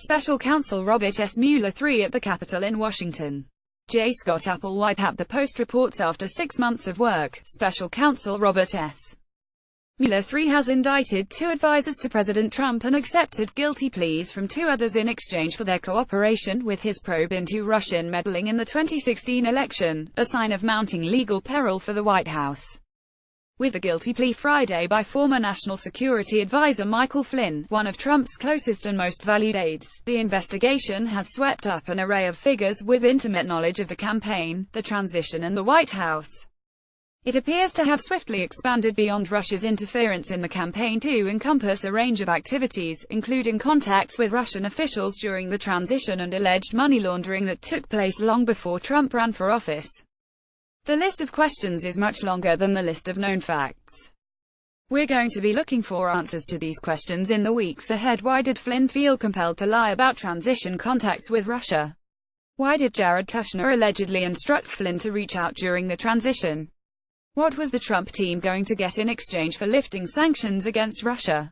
Special Counsel Robert S. Mueller III at the Capitol in Washington. J. Scott Applewhite at the Post reports after 6 months of work, Special Counsel Robert S. Mueller III has indicted 2 advisors to President Trump and accepted guilty pleas from 2 others in exchange for their cooperation with his probe into Russian meddling in the 2016 election, a sign of mounting legal peril for the White House. With a guilty plea Friday by former National Security Advisor Michael Flynn, one of Trump's closest and most valued aides, the investigation has swept up an array of figures with intimate knowledge of the campaign, the transition and the White House. It appears to have swiftly expanded beyond Russia's interference in the campaign to encompass a range of activities, including contacts with Russian officials during the transition and alleged money laundering that took place long before Trump ran for office. The list of questions is much longer than the list of known facts. We're going to be looking for answers to these questions in the weeks ahead. Why did Flynn feel compelled to lie about transition contacts with Russia? Why did Jared Kushner allegedly instruct Flynn to reach out during the transition? What was the Trump team going to get in exchange for lifting sanctions against Russia?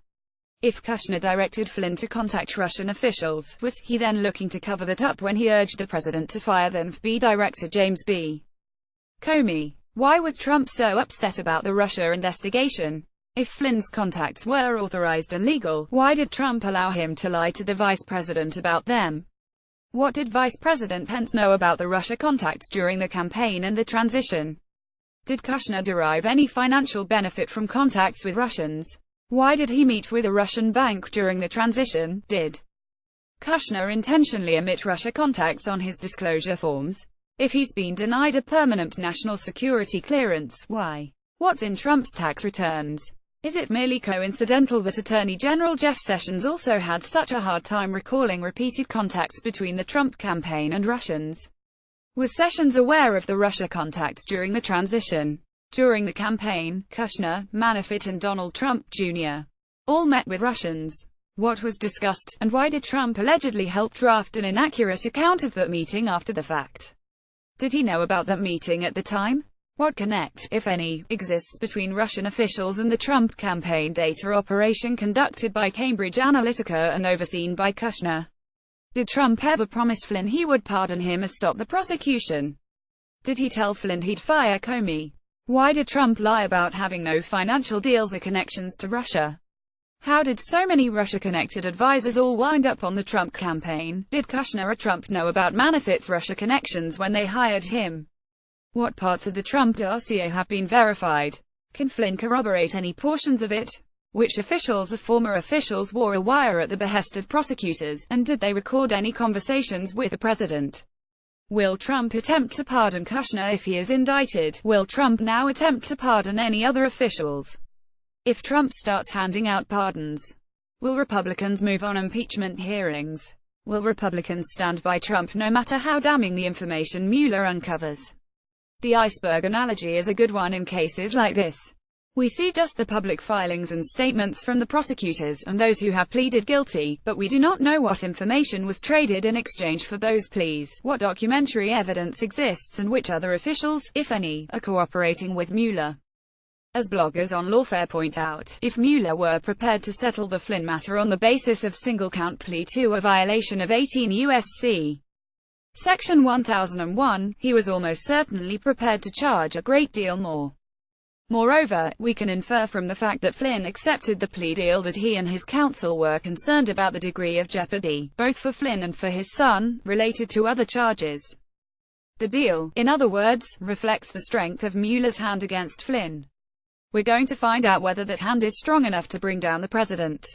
If Kushner directed Flynn to contact Russian officials, was he then looking to cover that up when he urged the president to fire then FBI Director James B. Comey? Why was Trump so upset about the Russia investigation? If Flynn's contacts were authorized and legal, why did Trump allow him to lie to the vice president about them? What did Vice President Pence know about the Russia contacts during the campaign and the transition? Did Kushner derive any financial benefit from contacts with Russians? Why did he meet with a Russian bank during the transition? Did Kushner intentionally omit Russia contacts on his disclosure forms? If he's been denied a permanent national security clearance, why? What's in Trump's tax returns? Is it merely coincidental that Attorney General Jeff Sessions also had such a hard time recalling repeated contacts between the Trump campaign and Russians? Was Sessions aware of the Russia contacts during the transition? During the campaign, Kushner, Manafort and Donald Trump Jr. all met with Russians. What was discussed, and why did Trump allegedly help draft an inaccurate account of that meeting after the fact? Did he know about that meeting at the time? What connect, if any, exists between Russian officials and the Trump campaign data operation conducted by Cambridge Analytica and overseen by Kushner? Did Trump ever promise Flynn he would pardon him or stop the prosecution? Did he tell Flynn he'd fire Comey? Why did Trump lie about having no financial deals or connections to Russia? How did so many Russia-connected advisors all wind up on the Trump campaign? Did Kushner or Trump know about Manafort's Russia connections when they hired him? What parts of the Trump dossier have been verified? Can Flynn corroborate any portions of it? Which officials or former officials wore a wire at the behest of prosecutors, and did they record any conversations with the president? Will Trump attempt to pardon Kushner if he is indicted? Will Trump now attempt to pardon any other officials? If Trump starts handing out pardons, will Republicans move on impeachment hearings? Will Republicans stand by Trump no matter how damning the information Mueller uncovers? The iceberg analogy is a good one in cases like this. We see just the public filings and statements from the prosecutors, and those who have pleaded guilty, but we do not know what information was traded in exchange for those pleas, what documentary evidence exists and which other officials, if any, are cooperating with Mueller. As bloggers on Lawfare point out, if Mueller were prepared to settle the Flynn matter on the basis of single-count plea to a violation of 18 U.S.C. Section 1001, he was almost certainly prepared to charge a great deal more. Moreover, we can infer from the fact that Flynn accepted the plea deal that he and his counsel were concerned about the degree of jeopardy, both for Flynn and for his son, related to other charges. The deal, in other words, reflects the strength of Mueller's hand against Flynn. We're going to find out whether that hand is strong enough to bring down the president.